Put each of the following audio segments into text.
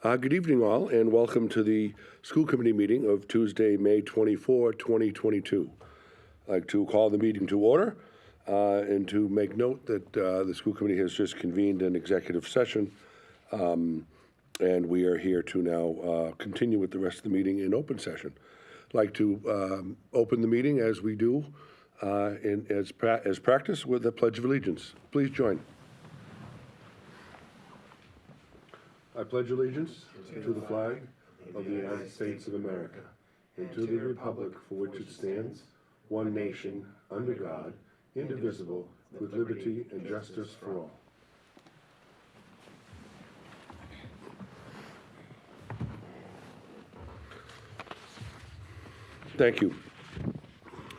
Good evening, all, and welcome to the school committee meeting of Tuesday, May 24, 2022. I'd like to call the meeting to order and to make note that the school committee has just convened an executive session, and we are here to now continue with the rest of the meeting in open session. I'd like to open the meeting as we do as practice with the Pledge of Allegiance. Please join. I pledge allegiance to the flag of the United States of America and to the republic for which it stands, one nation, under God, indivisible, with liberty and justice for all. Thank you.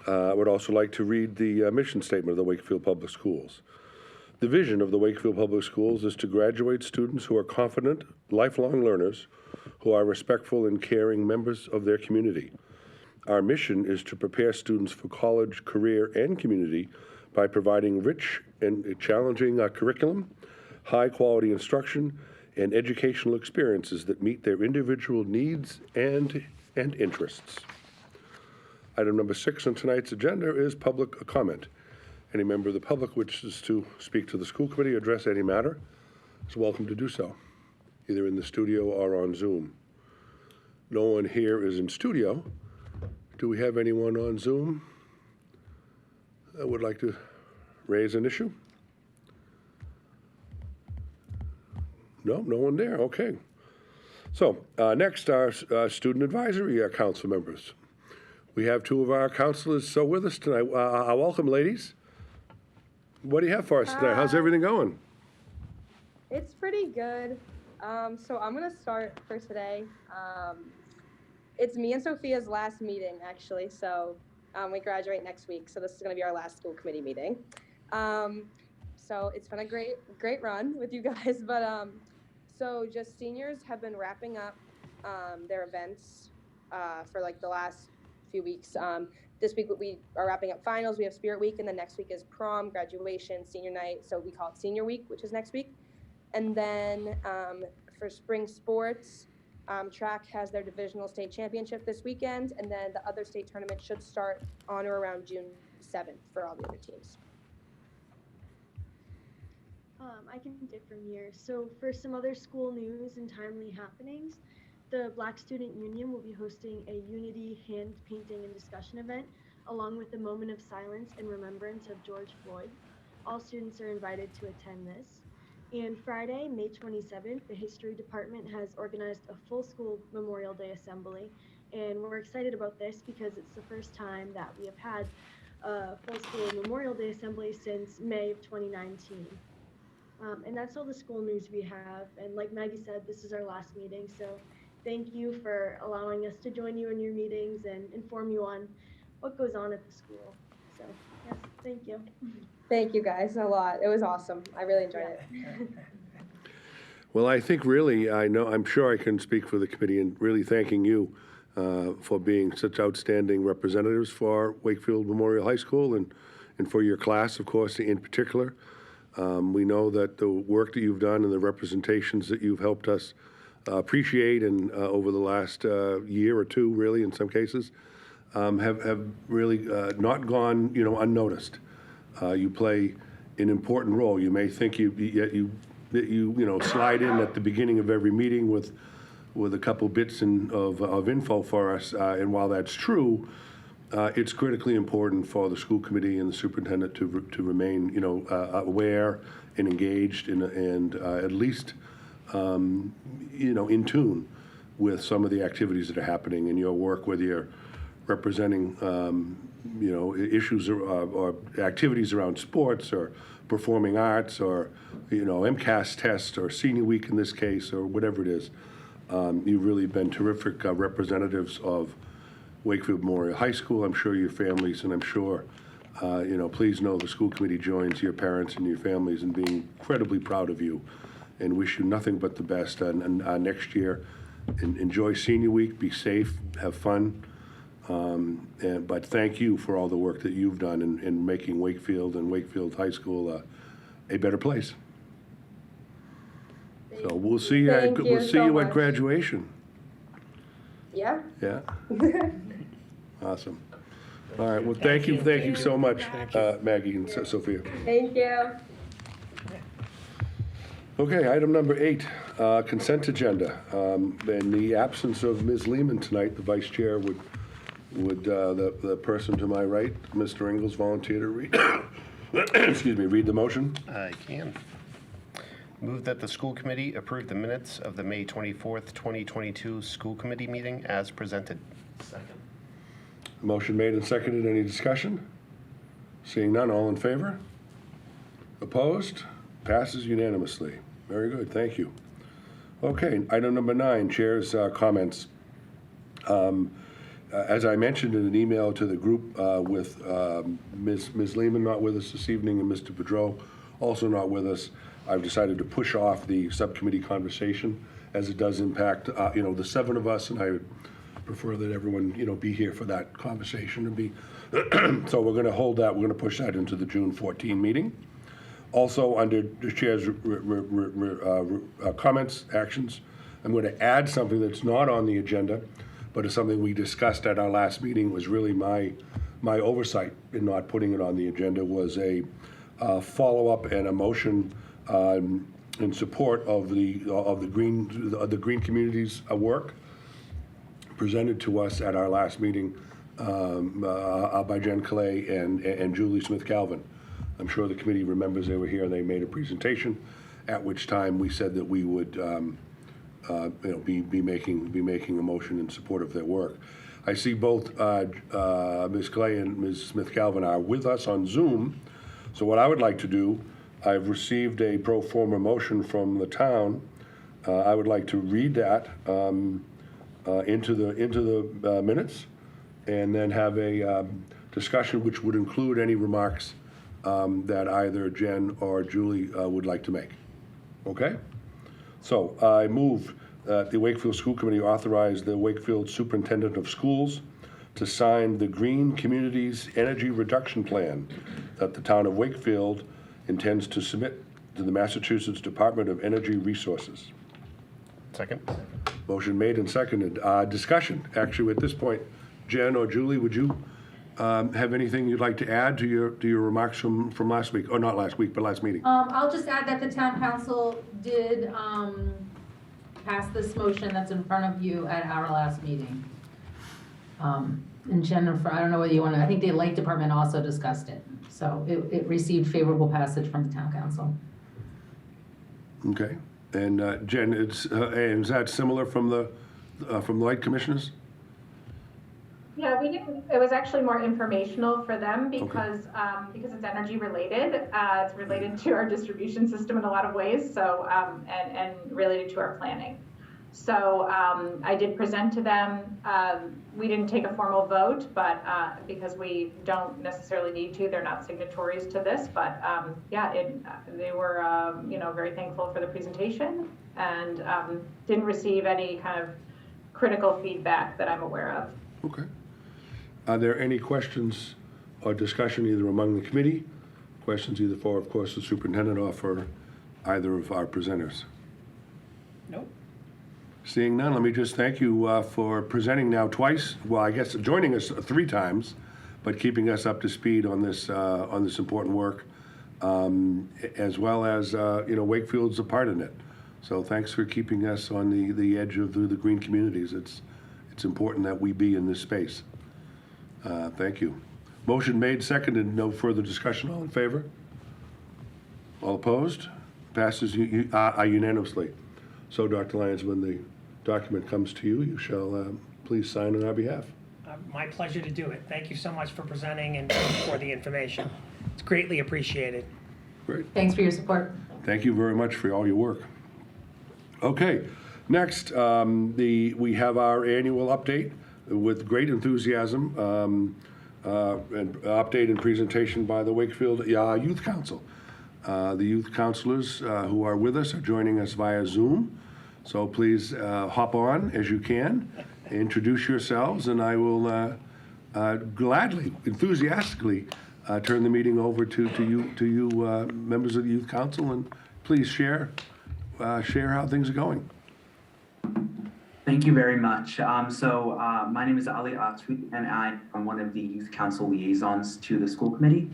I would also like to read the mission statement of the Wakefield Public Schools. The vision of the Wakefield Public Schools is to graduate students who are confident, lifelong learners, who are respectful and caring members of their community. Our mission is to prepare students for college, career, and community by providing rich and challenging curriculum, high-quality instruction, and educational experiences that meet their individual needs and interests. Item number 6 on tonight's agenda is public comment. Any member of the public wishes to speak to the school committee or address any matter is welcome to do so, either in the studio or on Zoom. No one here is in studio. Do we have anyone on Zoom that would like to raise an issue? No one there. Okay. So next, our student advisory council members. We have 2 of our counselors with us tonight. Welcome, ladies. What do you have for us tonight? How's everything going? It's pretty good. So I'm going to start for today. It's me and Sophia's last meeting, actually. So we graduate next week. So this is going to be our last school committee meeting. So it's been a great run with you guys. But so just seniors have been wrapping up their events for like the last few weeks. This week we are wrapping up finals. We have Spirit Week, and then next week is prom, graduation, senior night. So we call it Senior Week, which is next week. And then for spring sports, track has their divisional state championship this weekend, and then the other state tournament should start on or around June 7th for all the other teams. I can take from here. So for some other school news and timely happenings, the Black Student Union will be hosting a Unity hand painting and discussion event, along with a moment of silence in remembrance of George Floyd. All students are invited to attend this. And Friday, May 27th, the History Department has organized a full school Memorial Day assembly. And we're excited about this because it's the first time that we have had a full school Memorial Day assembly since May of 2019. And that's all the school news we have. And like Maggie said, this is our last meeting. So thank you for allowing us to join you in your meetings and inform you on what goes on at the school. So, yes, thank you. Thank you guys a lot. It was awesome. I really enjoyed it. Well, I think really, I'm sure I can speak for the committee in really thanking you for being such outstanding representatives for Wakefield Memorial High School and for your class, of course, in particular. We know that the work that you've done and the representations that you've helped us appreciate and over the last year or two, really, in some cases, have really not gone, unnoticed. You play an important role. You may think you slide in at the beginning of every meeting with a couple bits of info for us, and while that's true, it's critically important for the school committee and the superintendent to remain, aware and engaged and at least in tune with some of the activities that are happening in your work, whether you're representing, issues or activities around sports or performing arts or, MCAS tests or Senior Week in this case or whatever it is. You've really been terrific representatives of Wakefield Memorial High School. I'm sure your families, and I'm sure, please know the school committee joins your parents and your families in being incredibly proud of you and wish you nothing but the best next year. Enjoy Senior Week, be safe, have fun. But thank you for all the work that you've done in making Wakefield and Wakefield High School a better place. So we'll see you, Thank you we'll see so you at much. graduation. Yeah. Yeah? Awesome. All right, well, thank you so much, Maggie and Sophia. Thank you. Okay, item number 8, consent agenda. In the absence of Ms. Lehman tonight, the vice chair would the person to my right, Mr. Ingles, volunteer to read, excuse me, read the motion? I can. Move that the school committee approve the minutes of the May 24th, 2022 school committee meeting as presented. Second. Motion made and seconded. Any discussion? Seeing none, all in favor? Opposed? Passes unanimously. Very good, thank you. Okay, item number 9, chair's comments. As I mentioned in an email to the group with Ms. Lehman not with us this evening and Mr. Pedro also not with us, I've decided to push off the subcommittee conversation as it does impact, the 7 of us, and I would prefer that everyone, be here for that conversation and be, so we're going to hold that, we're going to push that into the June 14 meeting. Also, under the chair's comments, actions, I'm going to add something that's not on the agenda, but it's something we discussed at our last meeting. It was really my oversight in not putting it on the agenda, was a follow-up and a motion in support of the green communities work presented to us at our last meeting by Jen Clay and Julie Smith-Calvin. I'm sure the committee remembers they were here and they made a presentation, at which time we said that we would be making a motion in support of their work. I see both Ms. Clay and Ms. Smith-Calvin are with us on Zoom. So what I would like to do, I've received a pro forma motion from the town. I would like to read that into the minutes, and then have a discussion which would include any remarks that either Jen or Julie would like to make. Okay? So I move that the Wakefield School Committee authorize the Wakefield Superintendent of Schools to sign the Green Communities Energy Reduction Plan that the town of Wakefield intends to submit to the Massachusetts Department of Energy Resources. Second. Motion made and seconded. Discussion. Actually, at this point, Jen or Julie, would you have anything you'd like to add to your remarks from last week, or not last week, but last meeting? I'll just add that the town council did pass this motion that's in front of you at our last meeting. And Jennifer, I don't know whether you want to, I think the light department also discussed it. So it received favorable passage from the town council. Okay. And Jen, and is that similar from the light commissioners? Yeah, we didn't, it was actually more informational for them because it's energy related. It's related to our distribution system in a lot of ways, so and related to our planning. So I did present to them. We didn't take a formal vote, but because we don't necessarily need to, they're not signatories to this. But yeah, they were very thankful for the presentation, and didn't receive any kind of critical feedback that I'm aware of. Okay. Are there any questions or discussion either among the committee? Questions either for, of course, the superintendent or for either of our presenters? Nope. Seeing none, let me just thank you for presenting now twice. Well, I guess joining us 3 times, but keeping us up to speed on this important work, as well as Wakefield's a part in it. So thanks for keeping us on the edge of the green communities. It's important that we be in this space. Thank you. Motion made, seconded, no further discussion. All in favor? All opposed? Passes unanimously. So, Dr. Lyons, when the document comes to you, you shall please sign on our behalf. My pleasure to do it. Thank you so much for presenting and for the information. It's greatly appreciated. Great. Thanks for your support. Thank you very much for all your work. Okay, next, we have our annual update with great enthusiasm, and update and presentation by the Wakefield Youth Council. The youth counselors who are with us are joining us via Zoom. So please hop on as you can, introduce yourselves, and I will gladly, enthusiastically turn the meeting over to you members of the Youth Council, and please share share how things are going. Thank you very much. My name is Ali Atwi, and I am one of the Youth Council liaisons to the school committee.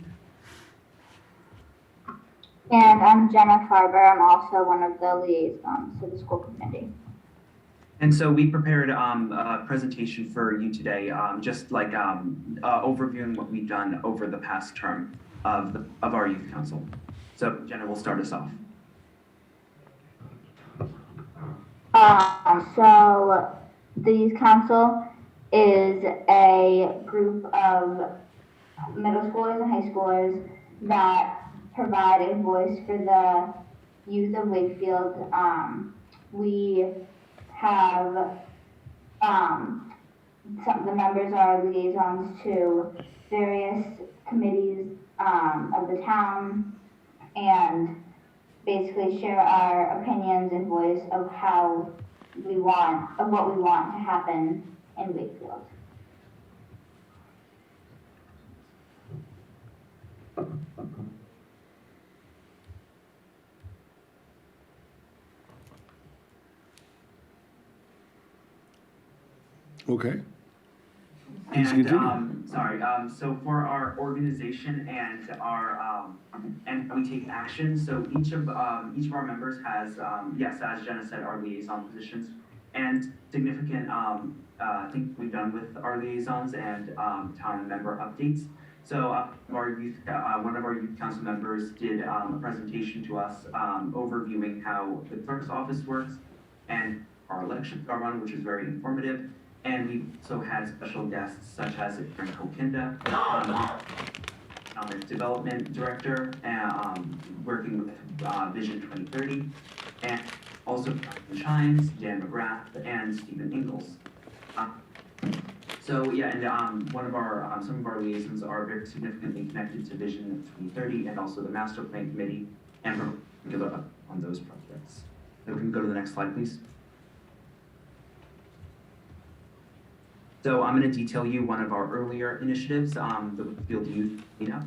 And I'm Jenna Farber. I'm also one of the liaisons to the school committee. And so we prepared a presentation for you today, just like overviewing what we've done over the past term of our youth council. So Jenna will start us off. So the youth council is a group of middle schoolers and high schoolers that provide a voice for the youth of Wakefield. We have the members are liaisons to various committees of the town, and basically share our opinions and voice of what we want to happen in Wakefield. Okay. Please continue. So for our organization and our and we take action. So each of our members has yes, as Jenna said, our liaison positions and significant things we've done with our liaisons and town member updates. So one of our youth council members did a presentation to us overviewing how the clerk's office works and our elections are run, which is very informative. And we also had special guests such as Karen Kokinda, Economic Development Director, working with Vision 2030, and also Jonathan Chimes, Dan McGrath, and Stephen Ingalls. Some of our liaisons are very significantly connected to Vision 2030 and also the Master Plan Committee, and particular on those projects. So we can go to the next slide, please. So I'm going to detail you one of our earlier initiatives, the Wakefield Youth Cleanup.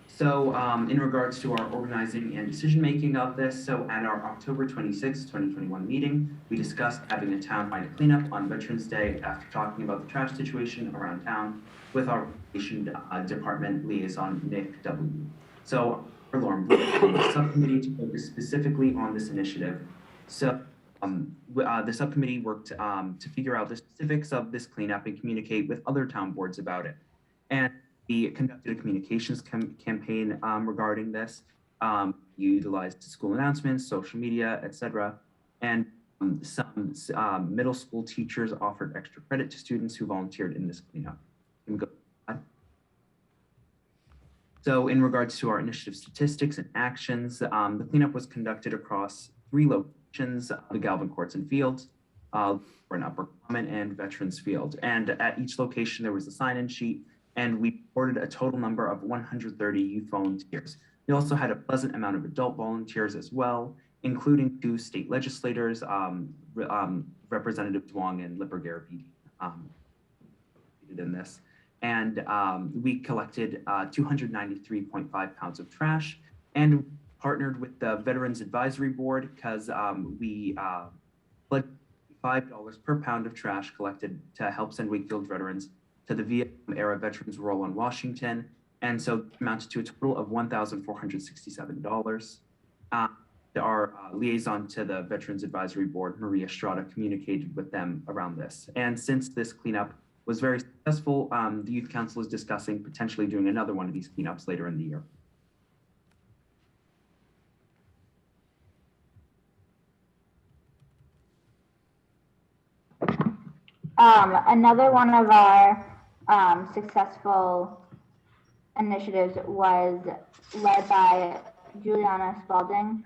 So in regards to our organizing and decision-making of this, so at our October 26, 2021 meeting, we discussed having a town-wide cleanup on Veterans Day after talking about the trash situation around town with our Recreation Department liaison, Nick W. So our Lauren Blue, the subcommittee to focus specifically on this initiative. So the subcommittee worked to figure out the specifics of this cleanup and communicate with other town boards about it. And we conducted a communications campaign regarding this, utilized school announcements, social media, etc. And some middle school teachers offered extra credit to students who volunteered in this cleanup. So in regards to our initiative statistics and actions, the cleanup was conducted across 3 locations, the Galvin Courts and Fields, for an Upper Common and Veterans Field. And at each location, there was a sign-in sheet, and we reported a total number of 130 youth volunteers. We also had a pleasant amount of adult volunteers as well, including 2 state legislators, Representative Duong and Lipper Garabedian, in this. And we collected 293.5 pounds of trash, and partnered with the Veterans Advisory Board because we pledged $5 per pound of trash collected to help send Wakefield veterans to the Vietnam-era Veterans Roll on Washington. And so it amounted to a total of $1,467. Our liaison to the Veterans Advisory Board, Maria Estrada, communicated with them around this. And since this cleanup was very successful, the Youth Council is discussing potentially doing another one of these cleanups later in the year. Another one of our successful initiatives was led by Juliana Spalding,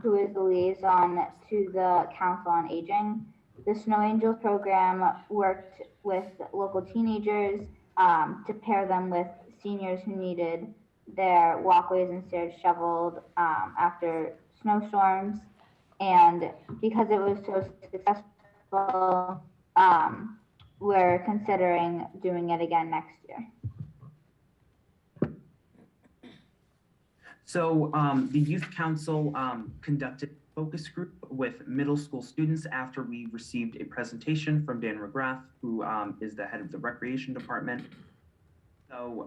who is the liaison to the Council on Aging. The Snow Angels program worked with local teenagers to pair them with seniors who needed their walkways and stairs shoveled after snowstorms. And because it was so successful, we're considering doing it again next year. So the youth council conducted a focus group with middle school students after we received a presentation from Dan McGrath, who is the head of the recreation department. So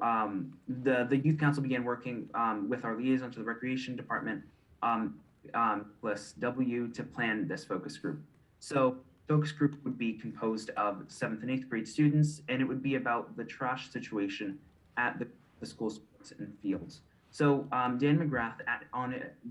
the youth council began working with our liaison to the recreation department, plus W, to plan this focus group. So focus group would be composed of 7th and 8th grade students, and it would be about the trash situation at the school sports and fields. So Dan McGrath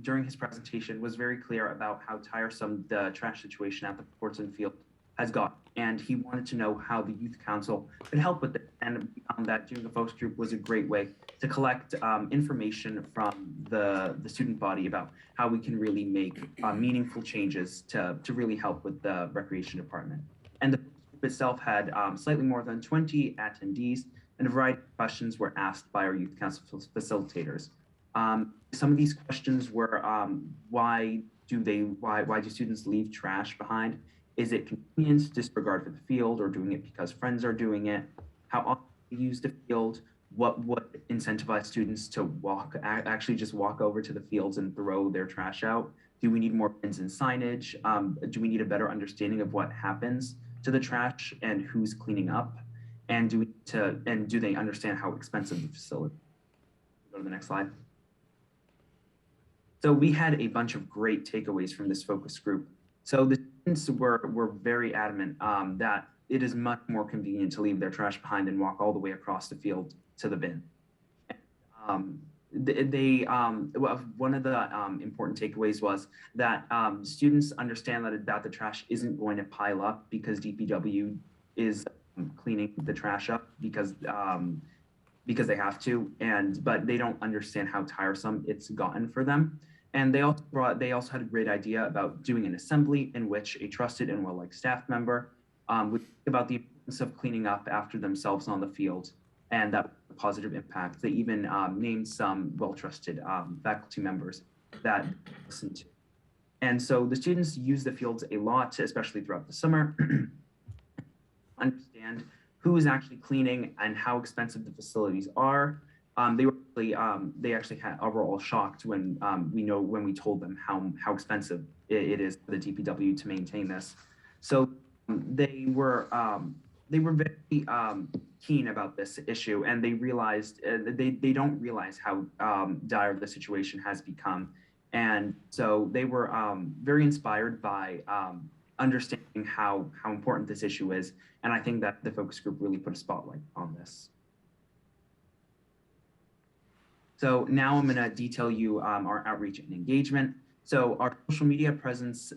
during his presentation was very clear about how tiresome the trash situation at the sports and field has got, and he wanted to know how the youth council could help with it. And we found that doing a focus group was a great way to collect information from the student body about how we can really make meaningful changes to really help with the recreation department. And the group itself had slightly more than 20 attendees, and a variety of questions were asked by our youth council facilitators. Some of these questions were, why do students leave trash behind? Is it convenience, disregard for the field, or doing it because friends are doing it? How often do you use the field? What would incentivize students to actually just walk over to the fields and throw their trash out? Do we need more bins and signage? Do we need a better understanding of what happens to the trash and who's cleaning up? And do they understand how expensive the facility? Go to the next slide. So we had a bunch of great takeaways from this focus group. So the students were very adamant that it is much more convenient to leave their trash behind and walk all the way across the field to the bin. One of the important takeaways was that students understand that the trash isn't going to pile up because DPW is cleaning the trash up because they have to, but they don't understand how tiresome it's gotten for them. And they also had a great idea about doing an assembly in which a trusted and well-liked staff member would think about the importance of cleaning up after themselves on the field, and that positive impact. They even named some well-trusted faculty members that listened to. And so the students use the fields a lot, especially throughout the summer, understand who is actually cleaning and how expensive the facilities are. They actually were all shocked when we told them how expensive it is for the DPW to maintain this. So they were very keen about this issue, and they realized they don't realize how dire the situation has become, and so they were very inspired by understanding how important this issue is, and I think that the focus group really put a spotlight on this. So now I'm going to detail you our outreach and engagement. So our social media presence,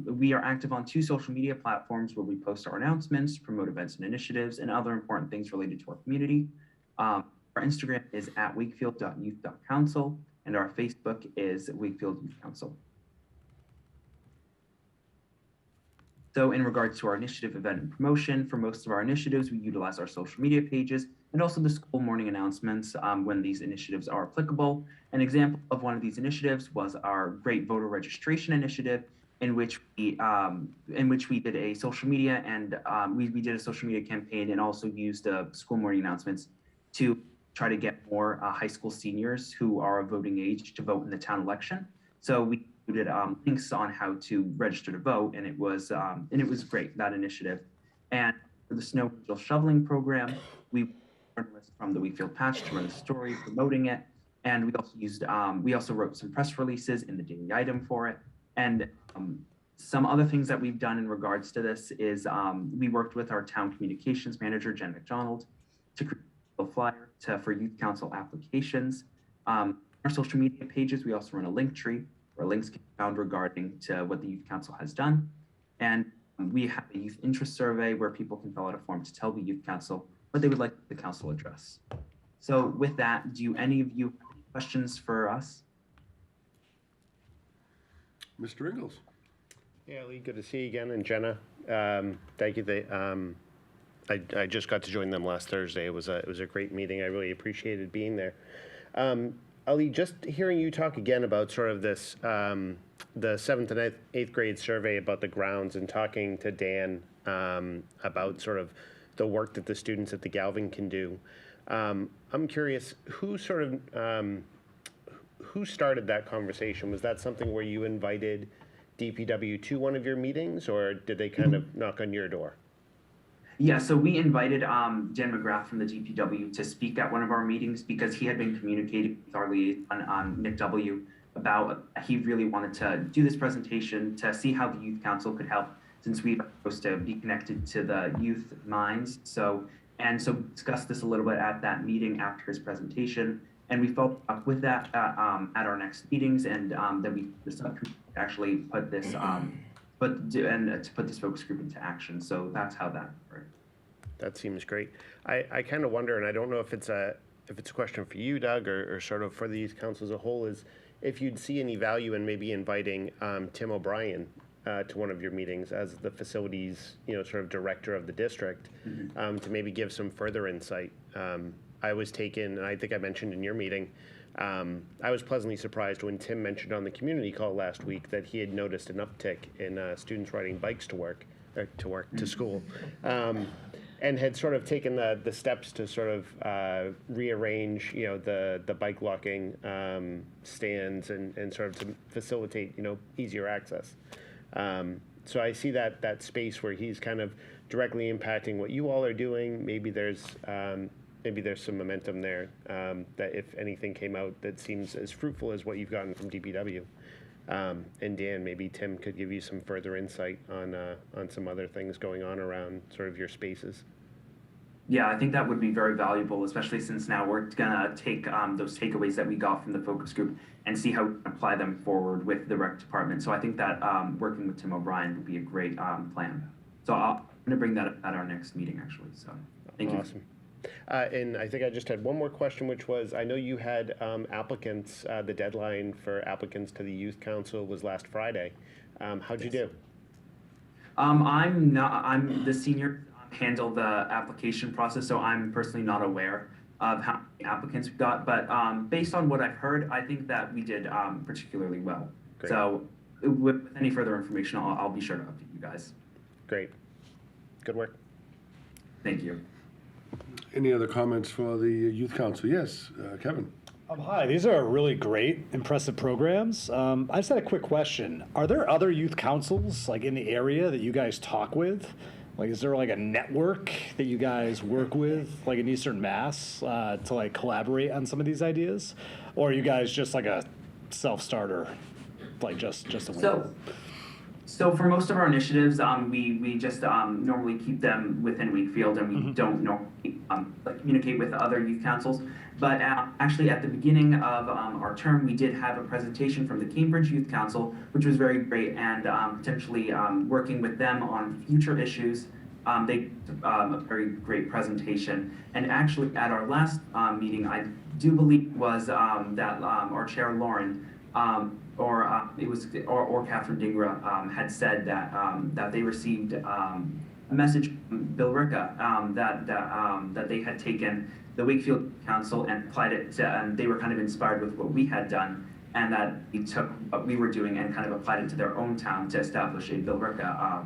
we are active on 2 social media platforms where we post our announcements, promote events and initiatives, and other important things related to our community. Our Instagram is at wakefield.youth.council, and our Facebook is Wakefield Youth Council. So in regards to our initiative event and promotion, for most of our initiatives, we utilize our social media pages and also the school morning announcements when these initiatives are applicable. An example of one of these initiatives was our great voter registration initiative, in which we did a social media and we did a social media campaign and also used school morning announcements to try to get more high school seniors who are of voting age to vote in the town election. So we included links on how to register to vote, and it was great, that initiative. And for the snow angel shoveling program, we journalists from the Wakefield Patch to run a story promoting it, and we also wrote some press releases in the daily item for it. And some other things that we've done in regards to this is we worked with our town communications manager, Jen McDonald, to create a flyer for youth council applications. Our social media pages, we also run a link tree where links can be found regarding to what the youth council has done. And we have a youth interest survey where people can fill out a form to tell the youth council what they would like the council address. So with that, do any of you have any questions for us? Mr. Ingalls. Yeah, Lee, good to see you again, and Jenna, thank you. I just got to join them last Thursday. It was a great meeting. I really appreciated being there. Ali, just hearing you talk again about sort of this, the 7th and 8th grade survey about the grounds, and talking to Dan about sort of the work that the students at the Galvin can do. I'm curious, who started that conversation? Was that something where you invited DPW to one of your meetings, or did they kind of knock on your door? Yeah, so we invited Dan McGrath from the DPW to speak at one of our meetings because he had been communicating with our liaison, Nick W, about he really wanted to do this presentation to see how the youth council could help, since we were supposed to be connected to the youth minds. So discussed this a little bit at that meeting after his presentation, and we followed up with that at our next meetings, and then the subcommittee actually put this to put this focus group into action. So that's how that worked. That seems great. I kind of wonder, and I don't know if it's a question for you, Doug, or sort of for the youth council as a whole, is if you'd see any value in maybe inviting Tim O'Brien to one of your meetings as the facilities, sort of director of the district, to maybe give some further insight. I was taken, and I think I mentioned in your meeting, I was pleasantly surprised when Tim mentioned on the community call last week that he had noticed an uptick in students riding bikes to school, and had sort of taken the steps to sort of rearrange, the bike locking stands and sort of to facilitate, easier access. So I see that space where he's kind of directly impacting what you all are doing. Maybe there's some momentum there, that if anything came out that seems as fruitful as what you've gotten from DPW. And Dan, maybe Tim could give you some further insight on some other things going on around sort of your spaces. Yeah, I think that would be very valuable, especially since now we're gonna take those takeaways that we got from the focus group and see how we can apply them forward with the rec department. So I think that working with Tim O'Brien would be a great plan. So I'm gonna bring that up at our next meeting, actually. So thank you. Awesome. And I think I just had one more question, which was, I know you had applicants, the deadline for applicants to the youth council was last Friday. How'd you do? I'm the senior, handle the application process, so I'm personally not aware of how many applicants we got, but based on what I've heard, I think that we did particularly well. Great. So with any further information, I'll be sure to update you guys. Great. Good work. Thank you. Any other comments for the youth council? Yes, Kevin. Hi, these are really great, impressive programs. I just had a quick question. Are there other youth councils like in the area that you guys talk with? Like, is there like a network that you guys work with, like in Eastern Mass, to like collaborate on some of these ideas? Or are you guys just like a self-starter, like just a winner? So for most of our initiatives, we just normally keep them within Wakefield, and we don't normally communicate with other youth councils. But actually, at the beginning of our term, we did have a presentation from the Cambridge Youth Council, which was very great, and potentially working with them on future issues. They did a very great presentation. And actually, at our last meeting, I do believe was that our chair, Lauren, or Catherine Dingra had said that they received a message from Bill Ricca that they had taken the Wakefield Council and applied it to, and they were kind of inspired with what we had done, and that we took what we were doing and kind of applied it to their own town to establish a Bill Ricca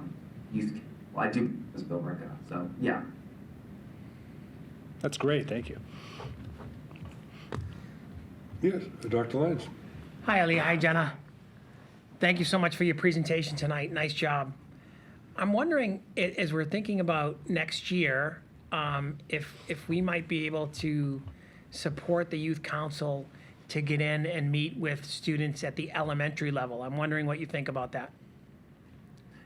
youth. Well, I do believe it was Bill Ricca, so yeah. That's great, thank you. Yes, Dr. Lyons. Hi, Ali. Hi, Jenna. Thank you so much for your presentation tonight. Nice job. I'm wondering, as we're thinking about next year, if we might be able to support the youth council to get in and meet with students at the elementary level. I'm wondering what you think about that.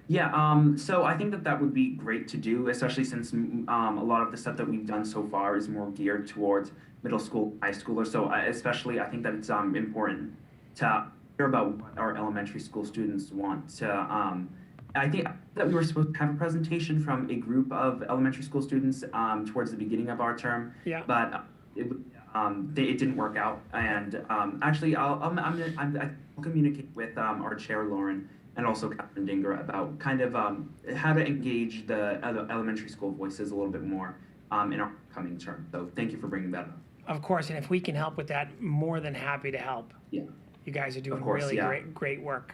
Yeah, so I think that would be great to do, especially since a lot of the stuff that we've done so far is more geared towards middle school, high schoolers. So especially, I think that it's important to hear about what our elementary school students want to. I think that we were supposed to have a presentation from a group of elementary school students towards the beginning of our term. Yeah. But it didn't work out, and actually, I'll communicate with our chair, Lauren, and also Catherine Dingra about kind of how to engage the elementary school voices a little bit more in our coming term. So thank you for bringing that up. Of course, and if we can help with that, more than happy to help. Yeah. You guys are doing course, really yeah. great work.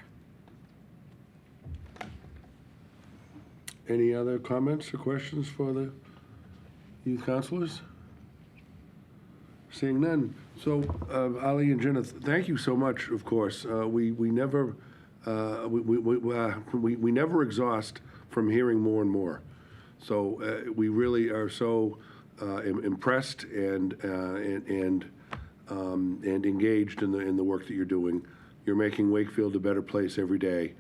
Any other comments or questions for the youth counselors? Seeing none. So, Ali and Jenna, thank you so much, of course. We never, we never exhaust from hearing more and more. So we really are so impressed and engaged in the work that you're doing. You're making Wakefield a better place every day,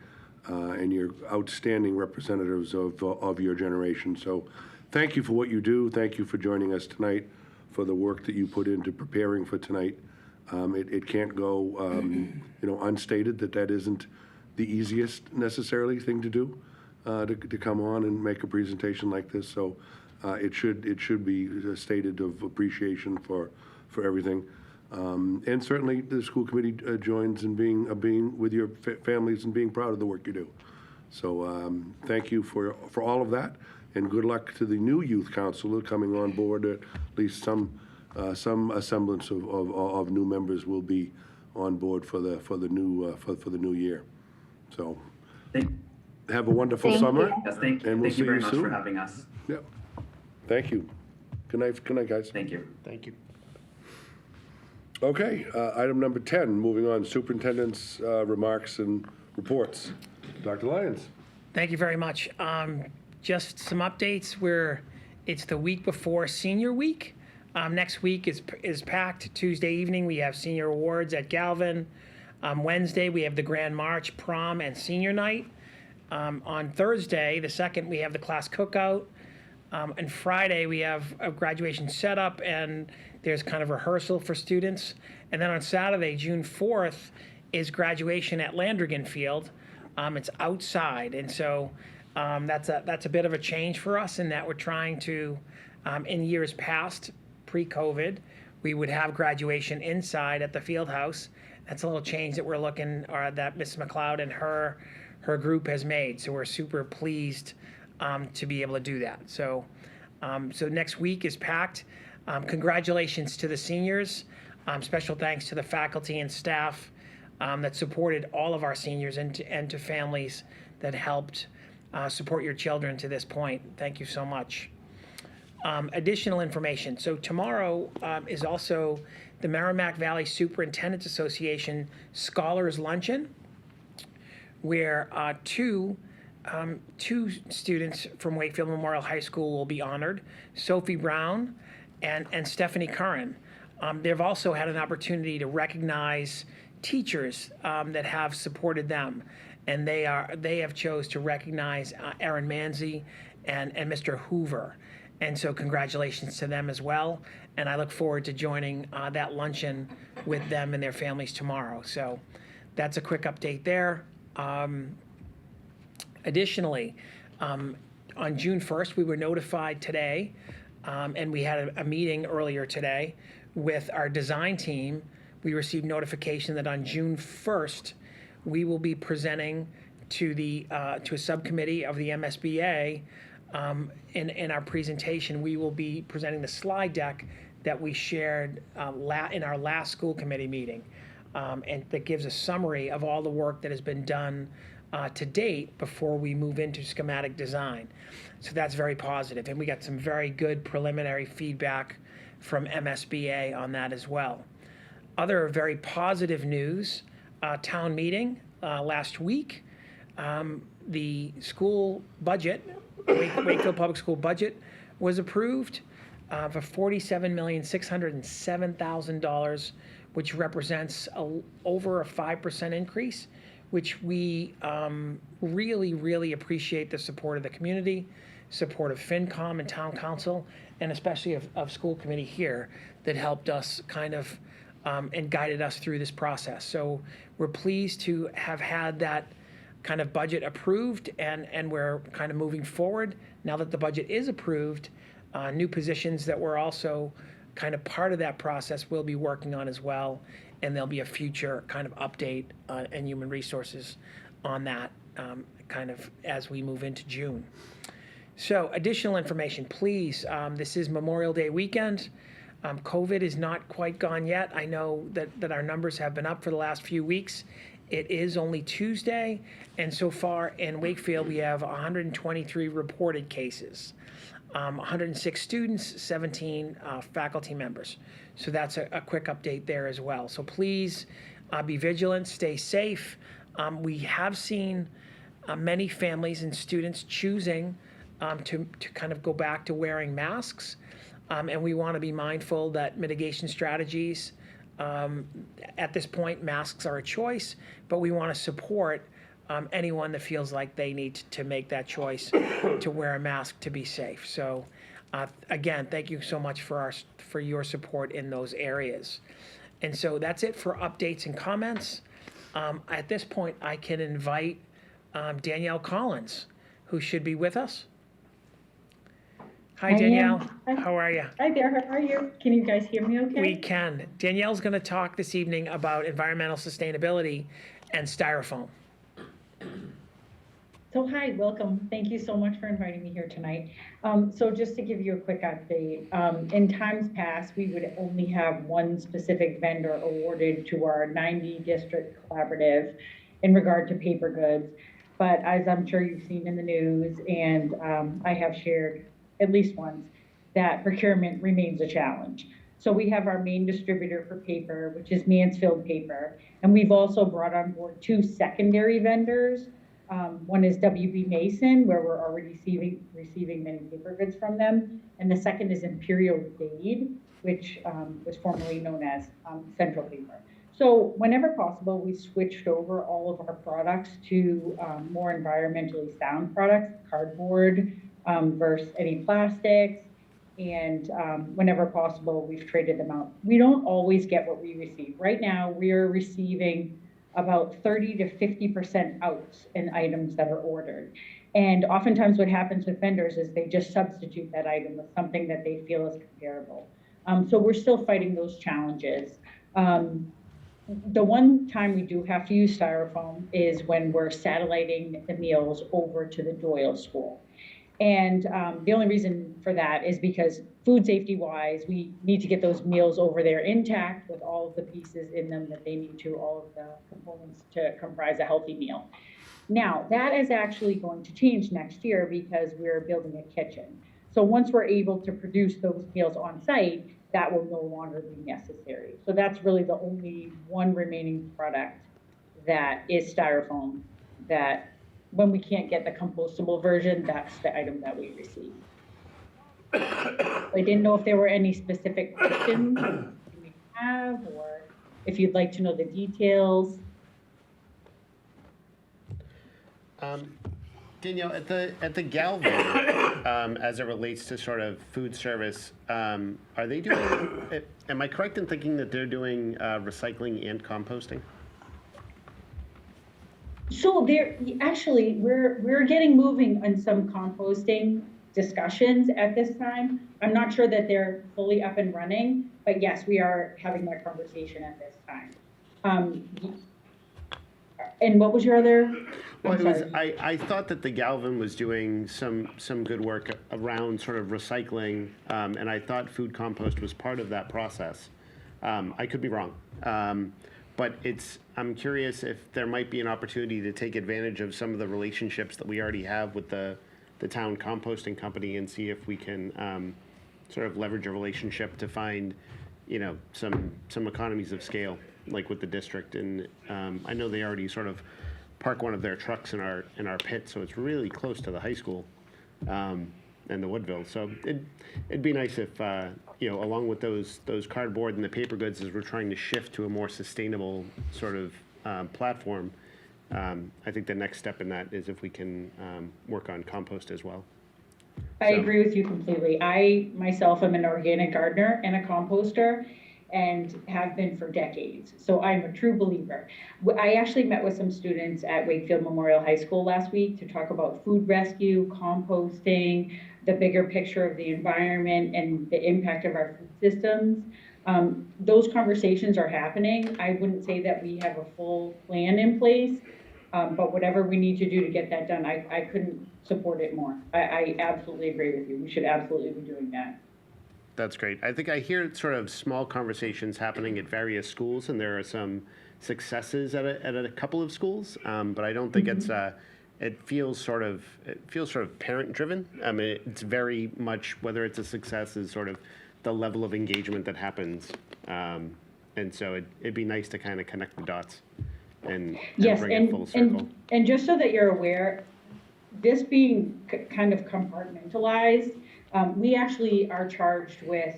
and you're outstanding representatives of your generation. So thank you for what you do. Thank you for joining us tonight, for the work that you put into preparing for tonight. It can't go unstated that isn't the easiest necessarily thing to do, to come on and make a presentation like this. So it should be stated of appreciation for everything. And certainly the school committee joins in being with your families and being proud of the work you do. So thank you for all of that, and good luck to the new youth counselor coming on board. At least some semblance of new members will be on board for the new year. So have a wonderful Thank summer. you. Yes, thank And we'll you see very you much soon. for having us. Yep. Thank you. Good night, guys. Thank you. Thank you. Okay, item number 10, moving on, superintendent's remarks and reports. Dr. Lyons. Thank you very much. Just some updates. It's the week before Senior Week. Next week is packed. Tuesday evening, we have senior awards at Galvin. Wednesday, we have the Grand March, prom, and senior night. On Thursday, the 2nd, we have the class cookout. And Friday, we have a graduation setup, and there's kind of rehearsal for students. And then on Saturday, June 4th, is graduation at Landrigan Field. It's outside, and so that's a bit of a change for us in that we're trying to, in years past, pre-COVID, we would have graduation inside at the field house. That's a little change that we're looking, or that Ms. McLeod and her group has made. So we're super pleased to be able to do that. So next week is packed. Congratulations to the seniors. Special thanks to the faculty and staff that supported all of our seniors, and to families that helped support your children to this point. Thank you so much. Additional information. So tomorrow is also the Merrimack Valley Superintendents Association Scholars Luncheon, where two students from Wakefield Memorial High School will be honored, Sophie Brown and Stephanie Curran. They've also had an opportunity to recognize teachers that have supported them, and they have chose to recognize Aaron Manzi and Mr. Hoover. And so congratulations to them as well. And I look forward to joining that luncheon with them and their families tomorrow. So that's a quick update there. Additionally, on June 1st, we were notified today, and we had a meeting earlier today with our design team. We received notification that on June 1st, we will be presenting to a subcommittee of the MSBA. In our presentation, we will be presenting the slide deck that we shared in our last school committee meeting, and that gives a summary of all the work that has been done to date before we move into schematic design. So that's very positive, and we got some very good preliminary feedback from MSBA on that as well. Other very positive news, town meeting last week, the school budget, Wakefield Public School budget, was approved for $47,607,000, which represents over a 5% increase, which we really, really appreciate the support of the community, support of FinCom and Town Council, and especially of school committee here that helped us kind of and guided us through this process. So we're pleased to have had that kind of budget approved, and we're kind of moving forward. Now that the budget is approved, new positions that were also kind of part of that process we'll be working on as well, and there'll be a future kind of update and human resources on that kind of as we move into June. So additional information, please, this is Memorial Day weekend. COVID is not quite gone yet. I know that our numbers have been up for the last few weeks. It is only Tuesday, and so far in Wakefield, we have 123 reported cases. 106 students, 17 faculty members. So that's a quick update there as well. So please be vigilant, stay safe. We have seen many families and students choosing to kind of go back to wearing masks. And we want to be mindful that mitigation strategies, at this point, masks are a choice, but we want to support anyone that feels like they need to make that choice to wear a mask to be safe. So again, thank you so much for your support in those areas. And so that's it for updates and comments. At this point, I can invite Danielle Collins, who should be with us. Hi, Danielle. How are you? Hi there, how are you? Can you guys hear me okay? We can. Danielle's going to talk this evening about environmental sustainability and styrofoam. So hi, welcome. Thank you so much for inviting me here tonight. So just to give you a quick update, in times past, we would only have one specific vendor awarded to our 90 district collaborative in regard to paper goods. But as I'm sure you've seen in the news, and I have shared at least once, that procurement remains a challenge. So we have our main distributor for paper, which is Mansfield Paper, and we've also brought on board 2 secondary vendors. One is WB Mason, where we're already receiving many paper goods from them, and the second is Imperial Dade, which was formerly known as Central Paper. So whenever possible, we switched over all of our products to more environmentally sound products, cardboard versus any plastics, and whenever possible, we've traded them out. We don't always get what we receive. Right now, we are receiving about 30 to 50% outs in items that are ordered. And oftentimes what happens with vendors is they just substitute that item with something that they feel is comparable. So we're still fighting those challenges. The one time we do have to use styrofoam is when we're satelliting the meals over to the Doyle School. And the only reason for that is because food safety wise, we need to get those meals over there intact with all of the pieces in them that they need to, all of the components to comprise a healthy meal. Now, that is actually going to change next year because we're building a kitchen. So once we're able to produce those meals on site, that will no longer be necessary. So that's really the only one remaining product that is styrofoam that when we can't get the compostable version, that's the item that we receive. I didn't know if there were any specific questions you may have, or if you'd like to know the details. Danielle, at the Galvin, as it relates to sort of food service, are they doing, am I correct in thinking that they're doing recycling and composting? So we're getting moving on some composting discussions at this time. I'm not sure that they're fully up and running, but yes, we are having that conversation at this time. And what was your other? Well, I thought that the Galvin was doing some good work around sort of recycling, and I thought food compost was part of that process. I could be wrong. But I'm curious if there might be an opportunity to take advantage of some of the relationships that we already have with the town composting company and see if we can sort of leverage a relationship to find, some economies of scale, like with the district. And I know they already sort of park one of their trucks in our pit, so it's really close to the high school and the Woodville. So it'd be nice if along with those cardboard and the paper goods, as we're trying to shift to a more sustainable sort of platform, I think the next step in that is if we can work on compost as well. I agree with you completely. I myself am an organic gardener and a composter, and have been for decades. So I'm a true believer. I actually met with some students at Wakefield Memorial High School last week to talk about food rescue, composting, the bigger picture of the environment and the impact of our food systems. Those conversations are happening. I wouldn't say that we have a full plan in place, but whatever we need to do to get that done, I couldn't support it more. I absolutely agree with you. We should absolutely be doing that. That's great. I think I hear sort of small conversations happening at various schools, and there are some successes at a couple of schools, but I don't think it's it feels sort of parent driven. I mean, it's very much whether it's a success is sort of the level of engagement that happens. And so it'd be nice to kind of connect the dots and Yes, bring it full circle. and just so that you're aware, this being kind of compartmentalized, we actually are charged with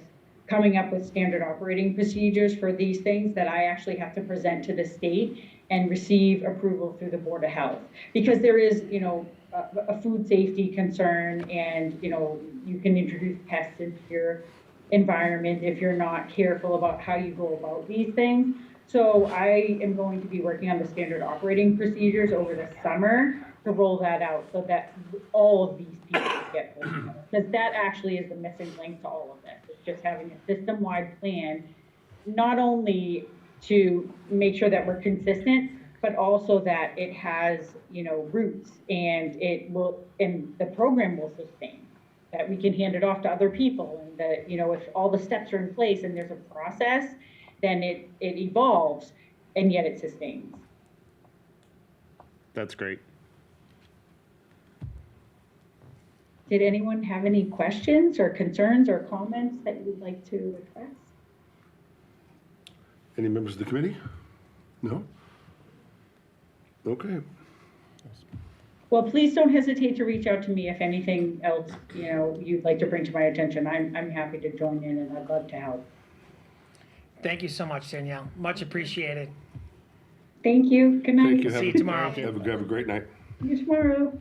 coming up with standard operating procedures for these things that I actually have to present to the state and receive approval through the Board of Health. Because there is, a food safety concern, and, you can introduce pests into your environment if you're not careful about how you go about these things. So I am going to be working on the standard operating procedures over the summer to roll that out so that all of these pieces get rolled out. Because that actually is the missing link to all of this. It's just having a system-wide plan, not only to make sure that we're consistent, but also that it has, roots, and the program will sustain. That we can hand it off to other people, and that, if all the steps are in place and there's a process, then it evolves, and yet it sustains. That's great. Did anyone have any questions or concerns or comments that you'd like to address? Any members of the committee? No? Okay. Well, please don't hesitate to reach out to me if anything else, you'd like to bring to my attention. I'm happy to join in, and I'd love to help. Thank you so much, Danielle. Much appreciated. Thank you. Good night. Thank you. See you tomorrow. Have a great night. See you tomorrow.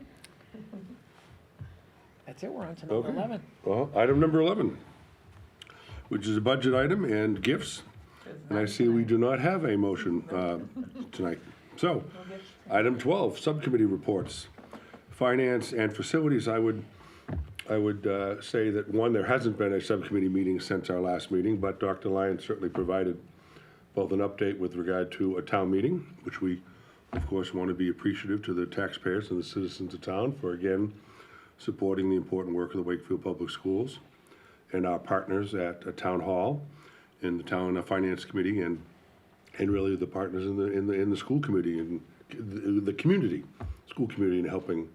That's it, we're on to number 11. Well, item number 11, which is a budget item and gifts. And I see we do not have a motion tonight. So, item 12, subcommittee reports. Finance and facilities, I would say that, one, there hasn't been a subcommittee meeting since our last meeting, but Dr. Lyons certainly provided both an update with regard to a town meeting, which we, of course, want to be appreciative to the taxpayers and the citizens of town for, again, supporting the important work of the Wakefield Public Schools and our partners at Town Hall, in the Town Finance Committee, and really the partners in the school committee and the community, school community, in helping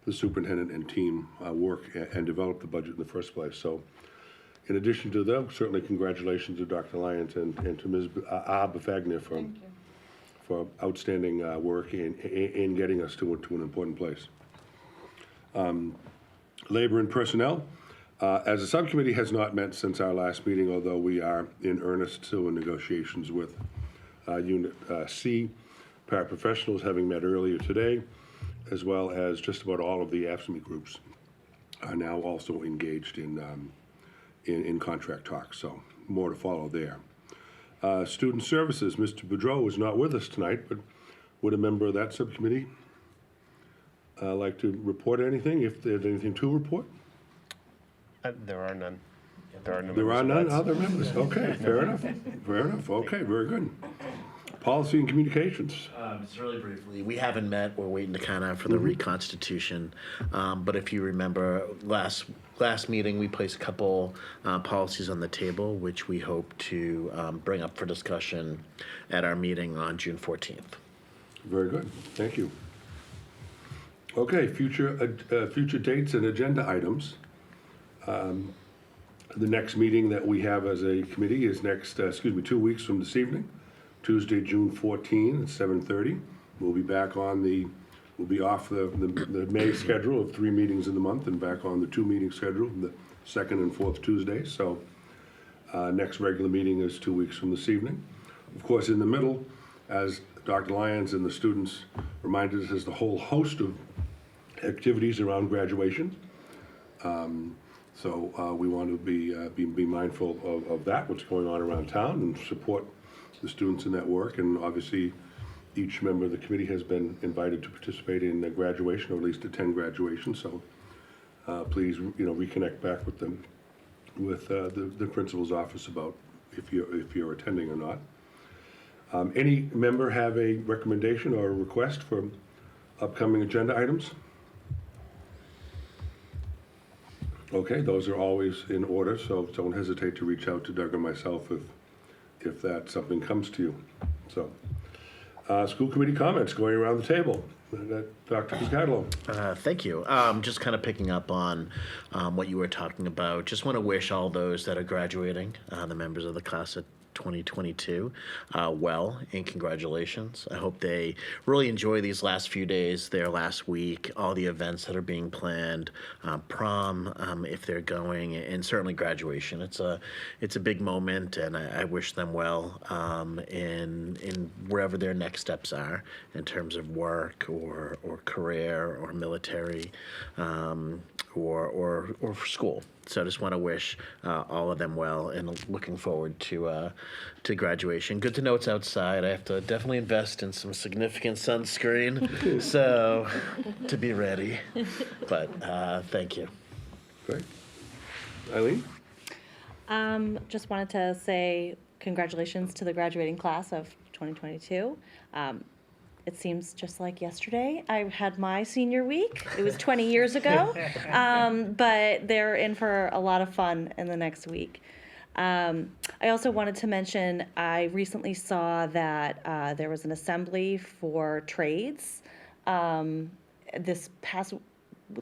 the superintendent and team work and develop the budget in the first place. So, in addition to them, certainly congratulations to Dr. Lyons and to Ms. Bafagna for outstanding work in getting us to an important place. Labor and personnel. As a subcommittee has not met since our last meeting, although we are in earnest still in negotiations with Unit C, paraprofessionals having met earlier today, as well as just about all of the AFSCME groups are now also engaged in contract talks, so more to follow there. Student services, Mr. Boudreau is not with us tonight, but would a member of that subcommittee like to report anything, if there's anything to report? There are none. There are no There are members of none that. other members, okay, fair enough, okay, very good. Policy and communications. Just really briefly, we haven't met. We're waiting to kind of for the reconstitution. But if you remember, last meeting, we placed a couple policies on the table, which we hope to bring up for discussion at our meeting on June 14th. Very good, thank you. Okay, future dates and agenda items. The next meeting that we have as a committee is 2 weeks from this evening, Tuesday, June 14 at 7:30. We'll be off the May schedule of 3 meetings in the month and back on the 2 meeting schedule, the second and fourth Tuesday. So next regular meeting is 2 weeks from this evening. Of course, in the middle, as Dr. Lyons and the students reminded us, there's a whole host of activities around graduation. So we want to be mindful of that, what's going on around town, and support the students in that work. And obviously, each member of the committee has been invited to participate in the graduation, or at least attend graduation. So please, reconnect back with them, with the principal's office about if you're attending or not. Any member have a recommendation or a request for upcoming agenda items? Okay, those are always in order, so don't hesitate to reach out to Doug or myself if that something comes to you. So, school committee comments going around the table. Dr. Cataldo. Thank you. Just kind of picking up on what you were talking about. Just want to wish all those that are graduating, the members of the class of 2022, well, and congratulations. I hope they really enjoy these last few days, their last week, all the events that are being planned, prom, if they're going, and certainly graduation. It's a big moment, and I wish them well in wherever their next steps are in terms of work or career or military or for school. So I just want to wish all of them well, and looking forward to graduation. Good to know it's outside. I have to definitely invest in some significant sunscreen, so to be ready. But thank you. Great. Eileen? Just wanted to say congratulations to the graduating class of 2022. It seems just like yesterday. I had my senior week. It was 20 years ago, but they're in for a lot of fun in the next week. I also wanted to mention I recently saw that there was an assembly for trades this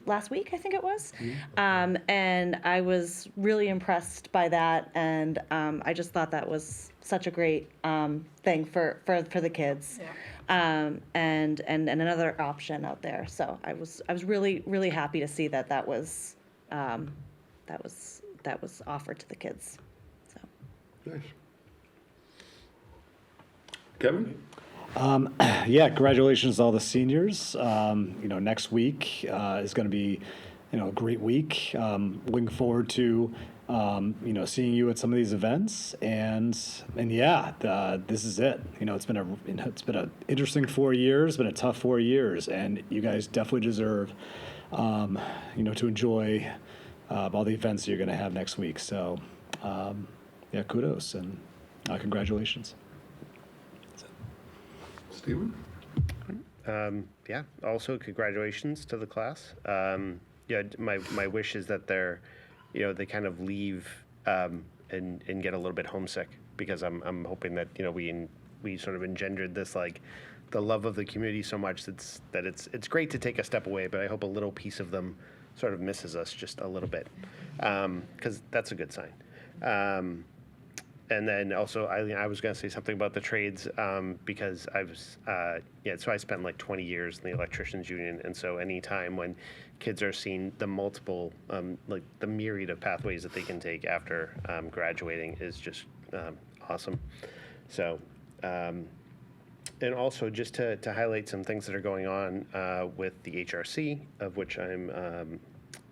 last week, I think it was. And I was really impressed by that, and I just thought that was such a great thing for the kids. Yeah. And another option out there. So I was really happy to see that was offered to the kids. So Nice. Kevin? Yeah, congratulations to all the seniors. Next week is going to be, a great week. Looking forward to, seeing you at some of these events, and yeah, this is it. It's been a interesting 4 years, been a tough 4 years, and you guys definitely deserve, to enjoy all the events you're going to have next week. So, kudos and congratulations. Stephen? Also congratulations to the class. My wish is that they kind of leave and get a little bit homesick, because I'm hoping that we sort of engendered this, like, the love of the community so much that it's great to take a step away, but I hope a little piece of them sort of misses us just a little bit, because that's a good sign. And then also, I was going to say something about the trades, because so I spent like 20 years in the electricians union, and so any time when kids are seeing the multiple, like the myriad of pathways that they can take after graduating is just awesome. So, and also just to highlight some things that are going on with the HRC, of which I'm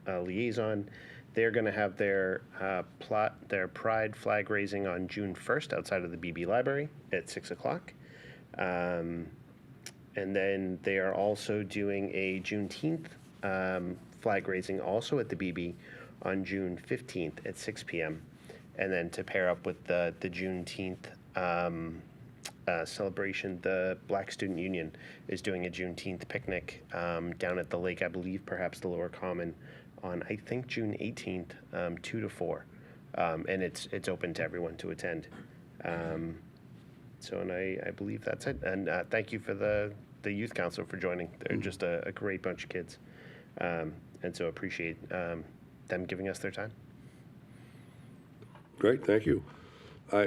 a liaison. They're going to have their Pride flag raising on June 1st outside of the BB Library at 6 o'clock. And then they are also doing a Juneteenth flag raising also at the BB on June 15th at 6 p.m. And then to pair up with the Juneteenth celebration, the Black Student Union is doing a Juneteenth picnic down at the lake, I believe perhaps the Lower Common, on, I think, June 18th, 2 to 4, and it's open to everyone to attend. And I believe that's it. And thank you for the youth council for joining. They're just a great bunch of kids, and so appreciate them giving us their time. Great, thank you. I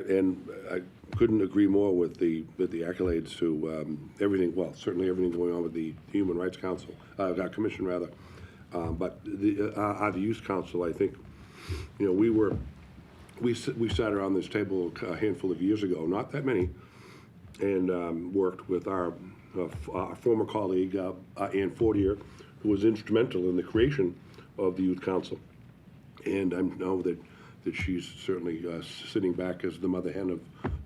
couldn't agree more with the accolades to everything. Well, certainly everything going on with the Human Rights Council, Commission rather. But the Youth Council, I think, we sat around this table a handful of years ago, not that many, and worked with our former colleague, Ann Fortier, who was instrumental in the creation of the Youth Council. And I know that she's certainly sitting back as the mother hen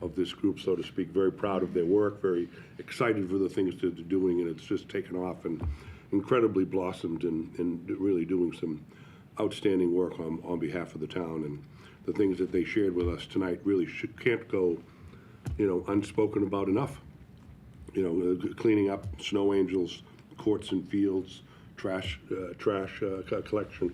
of this group, so to speak, very proud of their work, very excited for the things that they're doing, and it's just taken off and incredibly blossomed and really doing some outstanding work on behalf of the town. And the things that they shared with us tonight really can't go, unspoken about enough. Cleaning up snow angels, courts and fields, trash collection.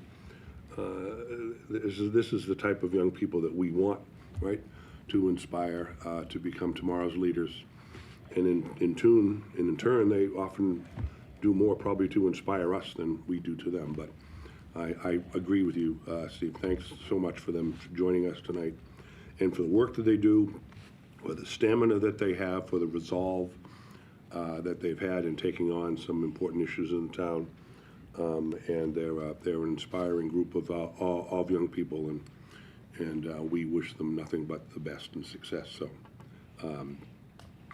This is the type of young people that we want, right, to inspire to become tomorrow's leaders. And in turn, they often do more probably to inspire us than we do to them. But I agree with you, Steve. Thanks so much for them joining us tonight and for the work that they do, for the stamina that they have, for the resolve that they've had in taking on some important issues in the town. And they're an inspiring group of young people, and we wish them nothing but the best and success. So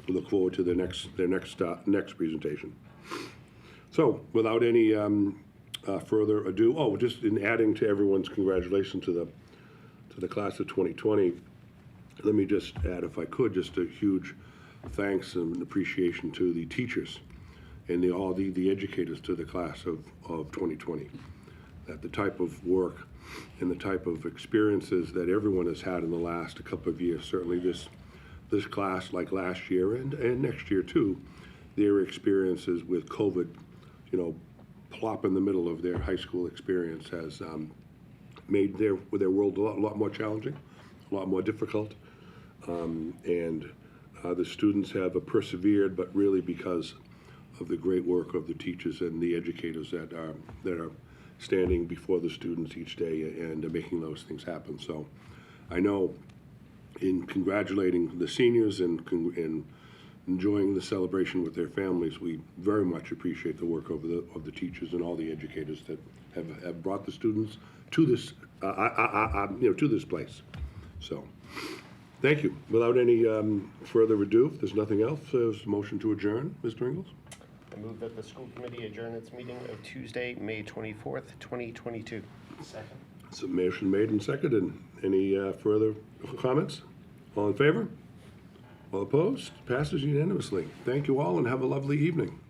we look forward to their next presentation. So without any further ado, just in adding to everyone's congratulations to the class of 2020, let me just add, if I could, just a huge thanks and appreciation to the teachers and all the educators to the class of 2020. That the type of work and the type of experiences that everyone has had in the last couple of years, certainly this class, like last year and next year too, their experiences with COVID, plop in the middle of their high school experience has made their world a lot more challenging, a lot more difficult. The students have persevered, but really because of the great work of the teachers and the educators that are standing before the students each day and making those things happen. So I know in congratulating the seniors and enjoying the celebration with their families, we very much appreciate the work of the teachers and all the educators that have brought the students to this to this place. So thank you. Without any further ado, if there's nothing else, there's a motion to adjourn. Mr. Ingles? I move that the school committee adjourn its meeting of Tuesday, May 24th, 2022. Second. So motion made and seconded. Any further comments? All in favor? All opposed? Passes unanimously. Thank you all and have a lovely evening.